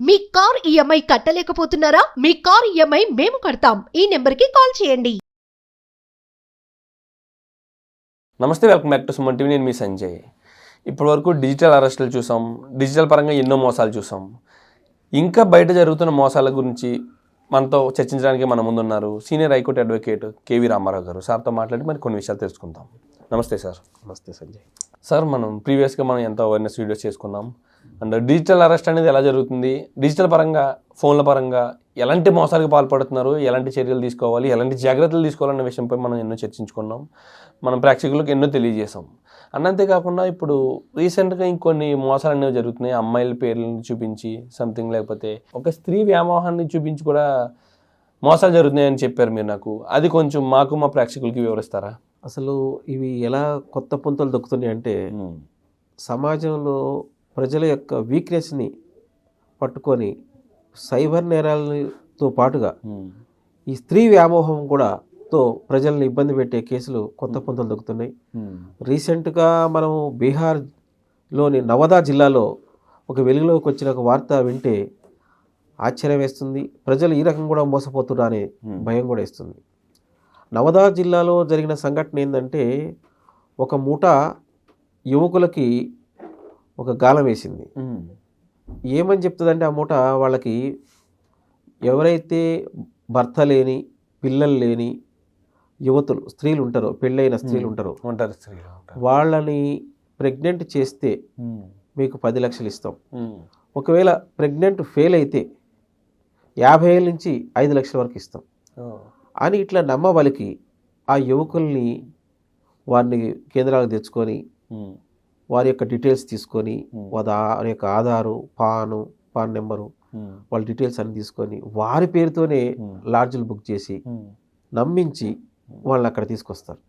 మీ car EMI కట్టలేకపోతున్నారా? మీ car EMI మేము కడతాం. ఈ నెంబర్కి కాల్ చేయండి. నమస్తే, welcome back to Suman TV. నేను మీ సంజయ్. ఇప్పటి వరకు డిజిటల్ అరెస్టులు చూసాం, డిజిటల్ పరంగా ఎన్నో మోసాలు చూసాం. ఇంకా బయట జరుగుతున్న మోసాల గురించి మనతో చర్చించడానికి మన ముందున్నారు senior high court advocate KV Ramarao garu. సార్తో మాట్లాడి మరి కొన్ని విషయాలు తెలుసుకుందాం. నమస్తే సార్. నమస్తే సంజయ్. సార్, మనం ప్రీవియస్గా ఎంతో అవేర్నెస్ వీడియోస్ చేసుకున్నాం. అండ్ డిజిటల్ అరెస్ట్ అనేది ఎలా జరుగుతుంది, డిజిటల్ పరంగా ఫోన్ల పరంగా ఎలాంటి మోసాలకు పాల్పడుతున్నారు, ఎలాంటి చర్యలు తీసుకోవాలి, ఎలాంటి జాగ్రత్తలు తీసుకోవాలన్న విషయంపై మనం ఎన్నో చర్చించుకున్నాం. మనం ప్రేక్షకులకు ఎన్నో తెలియజేసాం. అంతేకాకుండా ఇప్పుడు రీసెంట్గా ఇంకొన్ని మోసాలు అనేవి జరుగుతున్నాయి. అమ్మాయిల పేర్లను చూపించి సంథింగ్, లేకపోతే ఒక స్త్రీ వ్యామోహాన్ని చూపించి కూడా మోసాలు జరుగుతున్నాయని చెప్పారు మీరు నాకు. అది కొంచెం మాకు మా ప్రేక్షకులకి వివరిస్తారా? అసలు ఇవి ఎలా కొత్త పుంతలు దొక్కుతున్నాయి అంటే, సమాజంలో ప్రజల యొక్క వీక్నెస్ని పట్టుకొని సైబర్ నేరాలతో పాటుగా ఈ స్త్రీ వ్యామోహం కూడా తో ప్రజల్ని ఇబ్బంది పెట్టే కేసులు కొత్త పుంతలు దొక్కుతున్నాయి. రీసెంట్గా మనం బీహార్లోని నవదా జిల్లాలో ఒక వెలుగులోకి వచ్చిన ఒక వార్త వింటే ఆశ్చర్యం వేస్తుంది. ప్రజలు ఈ రకంగా కూడా మోసపోతున్నా అనే భయం కూడా వేస్తుంది. నవదా జిల్లాలో జరిగిన సంఘటన ఏంటంటే, ఒక మూట యువకులకి ఒక గాలం వేసింది. ఏమని చెప్తుందంటే ఆ మూట, వాళ్ళకి ఎవరైతే భర్త లేని, పిల్లలు లేని యువతులు, స్త్రీలు ఉంటారో, పెళ్ళైన స్త్రీలు ఉంటారో, వాళ్ళని ప్రెగ్నెంట్ చేస్తే మీకు 10 లక్షలు ఇస్తాం. ఒకవేళ ప్రెగ్నెంట్ ఫెయిల్ అయితే 50,000 నుంచి 5 లక్షల వరకు ఇస్తాం అని ఇట్లా నమ్మవలికి ఆ యువకుల్ని వారిని కేంద్రాలకు తెచ్చుకొని వారి యొక్క డీటెయిల్స్ తీసుకొని, వారి యొక్క ఆధారు, పాన్ నెంబరు, వాళ్ళ డీటెయిల్స్ అన్ని తీసుకొని వారి పేరుతోనే లాడ్జ్లు బుక్ చేసి నమ్మించి వాళ్ళని అక్కడ తీసుకొస్తారు.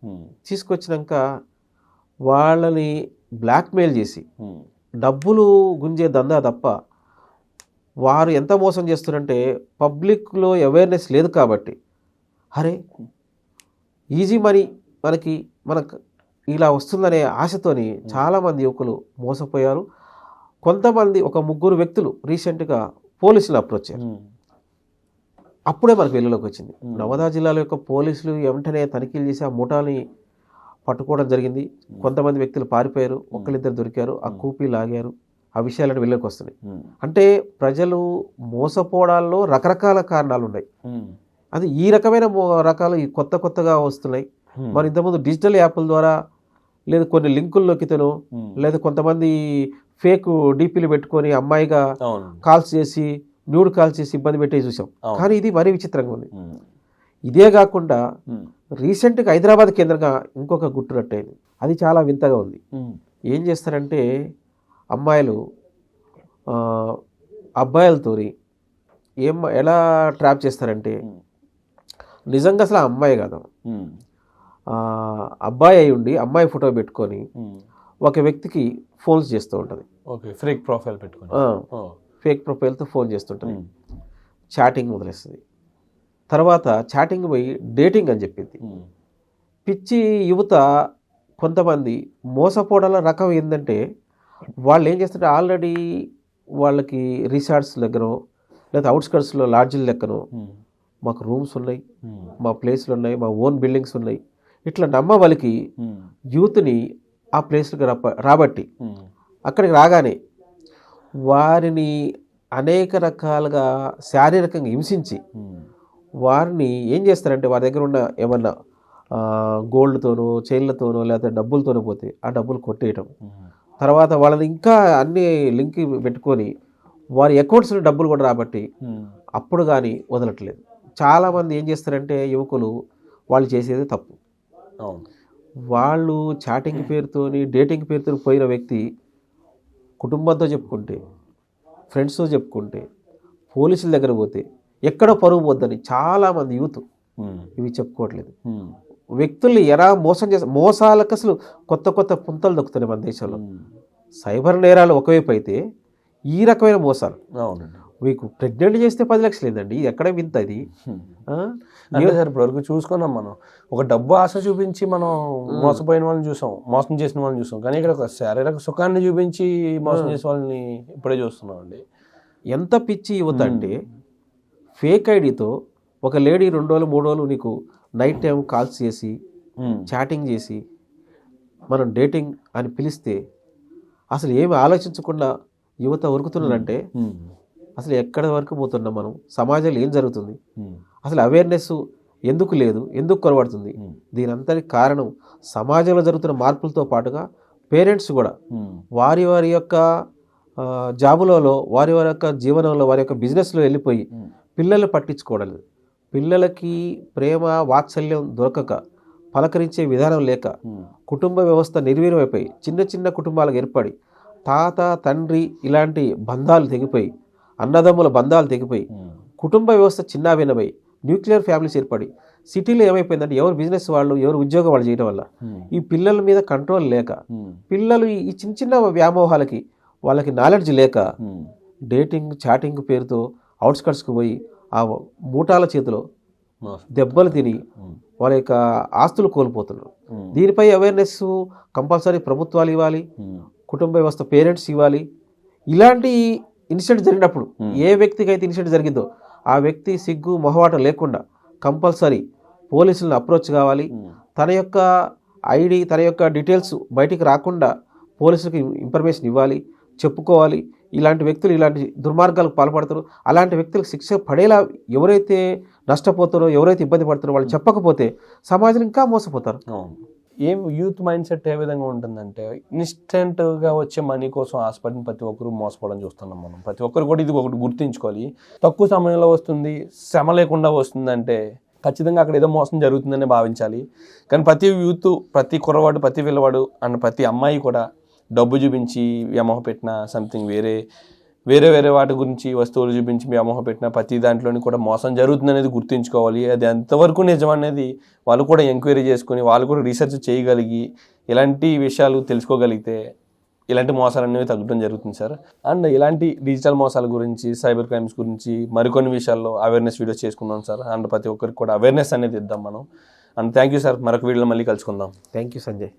తీసుకొచ్చినాక వాళ్ళని బ్లాక్మెయిల్ చేసి డబ్బులు గుంజే దందా తప్ప వారు ఎంత మోసం చేస్తున్నారంటే, పబ్లిక్లో అవేర్నెస్ లేదు కాబట్టి, అరే ఈజీ మనీ మనకు ఇలా వస్తుందనే ఆశతోని చాలామంది యువకులు మోసపోయారు. కొంతమంది ఒక 3 వ్యక్తులు రీసెంట్గా పోలీసులు అప్రోచ్ అయ్యారు. అప్పుడే మనకు వెలుగులోకి వచ్చింది. నవదా జిల్లాల యొక్క పోలీసులు వెంటనే తనిఖీలు చేసి ఆ ముఠాని పట్టుకోవడం జరిగింది. కొంతమంది వ్యక్తులు పారిపోయారు, ఒకళ్ళిద్దరు దొరికారు, ఆ కూపీ లాగారు. ఆ విషయాలను వెలుగులోకి వస్తున్నాయి. అంటే ప్రజలు మోసపోవడాల్లో రకరకాల కారణాలు ఉన్నాయి. అది ఈ రకమైన రకాలు ఈ కొత్తగా వస్తున్నాయి. మరి ఇంతకుముందు డిజిటల్ యాప్ల ద్వారా, లేదా కొన్ని లింకుల్లోకి లేదా కొంతమంది ఫేక్ డీపీలు పెట్టుకొని అమ్మాయిగా కాల్స్ చేసి, న్యూడ్ కాల్స్ చేసి ఇబ్బంది పెట్టే చూసాం. కానీ ఇది మరీ విచిత్రంగా ఉంది. ఇదే కాకుండా రీసెంట్గా హైదరాబాద్ కేంద్రంగా ఇంకొక గుట్టు రట్టయింది. అది చాలా వింతగా ఉంది. ఏం చేస్తారంటే, అమ్మాయిలు అబ్బాయిలతో ఎలా ట్రాప్ చేస్తారంటే, నిజంగా అసలు అమ్మాయి కాదు, అబ్బాయి అయి ఉండి అమ్మాయి ఫోటో పెట్టుకొని ఒక వ్యక్తికి ఫోన్స్ చేస్తూ ఉంటుంది. ఫేక్ ప్రొఫైల్ పెట్టుకొని ఫేక్ ప్రొఫైల్తో ఫోన్ చేస్తుంటుంది. చాటింగ్ మొదలైస్తుంది. తర్వాత చాటింగ్ పోయి డేటింగ్ అని చెప్పింది. పిచ్చి యువత కొంతమంది మోసపోవడాల రకం ఏంటంటే, వాళ్ళు ఏం చేస్తుంటే, ఆల్రెడీ వాళ్ళకి రిసార్ట్స్ దగ్గర లేదా అవుట్స్కర్ట్స్లో లాడ్జిల లెక్కను మాకు రూమ్స్ ఉన్నాయి, మా ప్లేస్లు ఉన్నాయి, మా ఓన్ బిల్డింగ్స్ ఉన్నాయి, ఇట్లా నమ్మవలికి యూత్ని ఆ ప్లేస్లకు రాబట్టి అక్కడికి రాగానే వారిని అనేక రకాలుగా శారీరకంగా హింసించి వారిని ఏం చేస్తారంటే, వారి దగ్గర ఉన్న ఏమన్నా గోల్డ్తోనో, చైన్లతోనో, లేకపోతే డబ్బులతోనో పోతే ఆ డబ్బులు కొట్టేయటం. తర్వాత వాళ్ళని ఇంకా అన్ని లింక్ పెట్టుకొని వారి అకౌంట్స్లో డబ్బులు కూడా రాబట్టి అప్పుడు కానీ వదలట్లేదు. చాలామంది ఏం చేస్తారంటే, యువకులు వాళ్ళు చేసేది తప్పు. వాళ్ళు చాటింగ్ పేరుతోని, డేటింగ్ పేరుతో పోయిన వ్యక్తి కుటుంబంతో చెప్పుకుంటే, ఫ్రెండ్స్తో చెప్పుకుంటే, పోలీసుల దగ్గర పోతే ఎక్కడో పరువు పోద్దని చాలామంది యూత్ ఇవి చెప్పుకోవట్లేదు. వ్యక్తుల్ని ఎలా మోసం చేస్తారు, మోసాలకు అసలు కొత్త పుంతలు దొక్కుతున్నాయి మన దేశంలో. సైబర్ నేరాలు ఒకవైపు అయితే, ఈ రకమైన మోసాలు, మీకు ప్రెగ్నెంట్ చేస్తే 10 లక్షలు ఏందండి, ఎక్కడ వింత ఇది? అంటే సార్, ఇప్పటివరకు చూసుకున్నాం మనం, ఒక డబ్బు ఆశ చూపించి మనం మోసపోయిన వాళ్ళని చూసాం, మోసం చేసిన వాళ్ళని చూసాం. కానీ ఇక్కడ ఒక శారీరక సుఖాన్ని చూపించి మోసం చేసే వాళ్ళని ఇప్పుడే చూస్తున్నాం అండి. ఎంత పిచ్చి యువత అంటే ఫేక్ ఐడితో ఒక లేడీ 2 రోజులు 3 రోజులు నీకు నైట్ టైం కాల్స్ చేసి చాటింగ్ చేసి మనం డేటింగ్ అని పిలిస్తే అసలు ఏమి ఆలోచించకుండా యువత ఉరుకుతున్నారంటే అసలు ఎక్కడి వరకు పోతున్నాం మనం, సమాజంలో ఏం జరుగుతుంది, అసలు అవేర్నెస్ ఎందుకు లేదు, ఎందుకు కొరబడుతుంది? దీని అంతటి కారణం సమాజంలో జరుగుతున్న మార్పులతో పాటుగా పేరెంట్స్ కూడా వారి వారి యొక్క జాబులలో, వారి వారి యొక్క జీవనంలో, వారి యొక్క బిజినెస్లో వెళ్ళిపోయి పిల్లలు పట్టించుకోవడం, పిల్లలకి ప్రేమ వాత్సల్యం దొరకక, పలకరించే విధానం లేక, కుటుంబ వ్యవస్థ నిర్వీర్యమైపోయి చిన్న చిన్న కుటుంబాలకు ఏర్పడి తాత తండ్రి ఇలాంటి బంధాలు తెగిపోయి, అన్నదమ్ముల బంధాలు తెగిపోయి, కుటుంబ వ్యవస్థ చిన్నాభిన్నమై న్యూక్లియర్ ఫ్యామిలీస్ ఏర్పడి సిటీలో ఏమైపోయిందంటే ఎవరు బిజినెస్ వాళ్ళు, ఎవరు ఉద్యోగం వాళ్ళు చేయడం వల్ల ఈ పిల్లల మీద కంట్రోల్ లేక, పిల్లలు ఈ చిన్న చిన్న వ్యామోహాలకి వాళ్ళకి నాలెడ్జ్ లేక డేటింగ్ చాటింగ్ పేరుతో అవుట్స్కట్స్కి పోయి ఆ మూటాల చేతిలో దెబ్బలు తిని వాళ్ళ యొక్క ఆస్తులు కోల్పోతున్నారు. దీనిపై అవేర్నెస్ కంపల్సరీ ప్రభుత్వాలు ఇవ్వాలి, కుటుంబ వ్యవస్థ పేరెంట్స్ ఇవ్వాలి. ఇలాంటి ఇన్సిడెంట్ జరిగినప్పుడు ఏ వ్యక్తికి అయితే ఇన్సిడెంట్ జరిగిందో ఆ వ్యక్తి సిగ్గు మొహవాటం లేకుండా కంపల్సరీ పోలీసులను అప్రోచ్ కావాలి. తన యొక్క ఐడి, తన యొక్క డీటెయిల్స్ బయటికి రాకుండా పోలీసులకు ఇన్ఫర్మేషన్ ఇవ్వాలి, చెప్పుకోవాలి. ఇలాంటి వ్యక్తులు ఇలాంటి దుర్మార్గాలకు పాల్పడతారో అలాంటి వ్యక్తులకు శిక్ష పడేలా ఎవరైతే నష్టపోతారో, ఎవరైతే ఇబ్బంది పడతారో వాళ్ళు చెప్పకపోతే సమాజం ఇంకా మోసపోతారు. ఏం యూత్ మైండ్ సెట్ ఏ విధంగా ఉంటుందంటే ఇన్స్టెంట్గా వచ్చే మనీ కోసం ఆశపడిన ప్రతి ఒక్కరు మోసపోవడం చూస్తున్నాం మనం. ప్రతి ఒక్కరు కూడా ఇది ఒకటి గుర్తుంచుకోవాలి. తక్కువ సమయంలో వస్తుంది, శ్రమ లేకుండా వస్తుందంటే ఖచ్చితంగా అక్కడ ఏదో మోసం జరుగుతుందని భావించాలి. కానీ ప్రతి యూత్, ప్రతి కుర్రవాడు, ప్రతి పిల్లవాడు అండ్ ప్రతి అమ్మాయి కూడా డబ్బు చూపించి వ్యామోహ పెట్టిన సంథింగ్ వేరే వాటి గురించి వస్తువులు చూపించి వ్యామోహ పెట్టిన ప్రతి దాంట్లోని కూడా మోసం జరుగుతుంది అనేది గుర్తుంచుకోవాలి. అది ఎంతవరకు నిజం అనేది వాళ్ళు కూడా ఎంక్వైరీ చేసుకుని, వాళ్ళు కూడా రీసెర్చ్ చేయగలిగి ఇలాంటి విషయాలు తెలుసుకోగలిగితే ఇలాంటి మోసాలు అనేవి తగ్గడం జరుగుతుంది సార్. అండ్ ఇలాంటి డిజిటల్ మోసాల గురించి, సైబర్ క్రైమ్స్ గురించి మరికొన్ని విషయాల్లో అవేర్నెస్ వీడియోస్ చేసుకుందాం సార్. అండ్ ప్రతి ఒక్కరికి కూడా అవేర్నెస్ అనేది ఇద్దాం మనం. And thank you sir. మరొక వీడియోలో మళ్ళీ కలుసుకుందాం. Thank you Sanjay.